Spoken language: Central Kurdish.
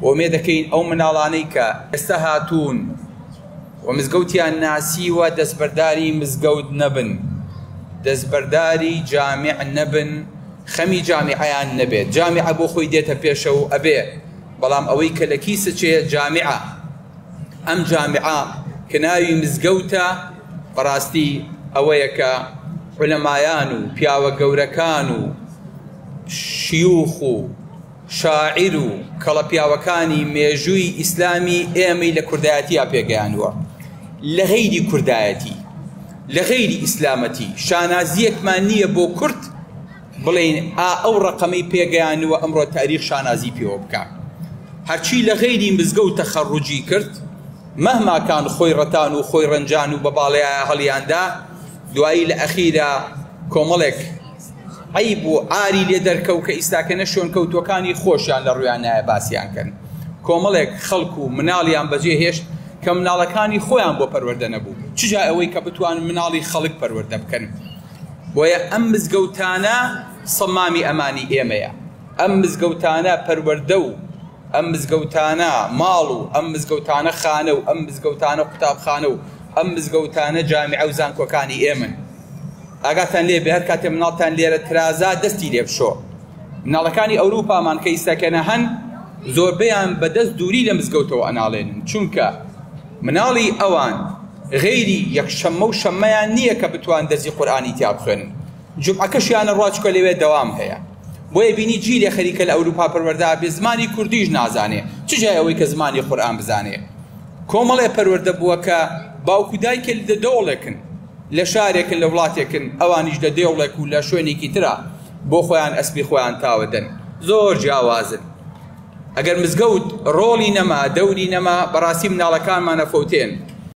ومێدەکەین ئەو مناڵانەی کە ئێستا هاتوون و مزگەوتیان ناسیوە دەستبەرداری مزگەوت نەبن، دەستبەرداری جامع نەبن، خەمی جامعیان نەبێت. جامعە بۆ خۆی دێتە پێشەوە ئەبێ، بەڵام ئەوەی کە لە کیسە چێ جامعە. ئەم جامعە کە ناوی مزگەوتە بەڕاستی ئەوەیە کە عولەمایان و پیاوە گەورەکان و شیوخ و شاعیر و کەڵە پیاوەکانی مێژووی ئیسلامی ئێمەی لە کوردایەتیە پێگەیانوە. لە غەیری کوردایەتی، لە غەیری ئیسلامەتی شانازیەکمان نییە بۆ کورد بڵێن ئەو ڕقەمەی پێگەیانوە ئەمڕۆ تاریخ شانازی پێوە بکە. هەرچی لە غەیری مزگەوت تەخەڕوجی کرد، مەهماکان خۆی ڕەتان و خۆی ڕەنجان و بە باڵەیە هەڵیاندا، دوایی لە ئەخیرا کۆمەڵێک عیب و ئاری لێ دەرکەوت کە ئیستاکەنە شوێنکەوتوەکانی خۆشیان لە ڕوویان نایە باسییان کەن. کۆمەڵێک خەڵک و مناڵیان بەجێ هێشت کە مناڵەکانی خۆیان بۆ پەروەردە نەبوو، چجا ئەوەی کە بتوانن مناڵی خەڵک پەروەردە بکەن. بۆیە ئەم مزگەوتانە سەمامی ئەمانی ئێمەیە، ئەم مزگەوتانە پەروەردە و ئەم مزگەوتانە ماڵ و ئەم مزگەوتانە خانە و ئەم مزگەوتانە قوتابخانە و ئەم مزگەوتانە جامعە و زانکۆکانی ئێمن. ئاگاتان لێ بێ هەر کاتێ مناڵتان لێرە ترازا دەستی لێ بشۆ. مناڵەکانی ئەوروپامان کە ئیساکەنە هەن زۆربەیان بەدەست دووری لە مزگەوتەوە ئەناڵێنن، چونکە مناڵی ئەوان غەیری یەکشەممە و شەممەیان نییە کە بتوان دەرزی قورئانی تیا بخوێنن. جومعەکەشیانە ڕواچکە لەوێ دەوام هەیە. بۆیە بینی جیلێ خەریکە لە ئەوروپا پەروەردە بێ زمانی کوردیش نازانێ، چجای ئەوەی کە زمانی قورئان بزانێ. کۆمەڵێ پەروەردە بووە کە باوکو دایکە لە دەوڵێکن، لە شارێکن، لە وڵاتێکن، ئەوانیش لە دێوڵێک و لە شوێنێکی ترە بۆ خۆیان ئەسپی خۆیان تاوەدەن، زۆر جیاوازن. ئەگەر مزگەوت ڕۆڵی نەما، دەوری نەما، بەڕاستی مناڵەکانمانە فەوتێن.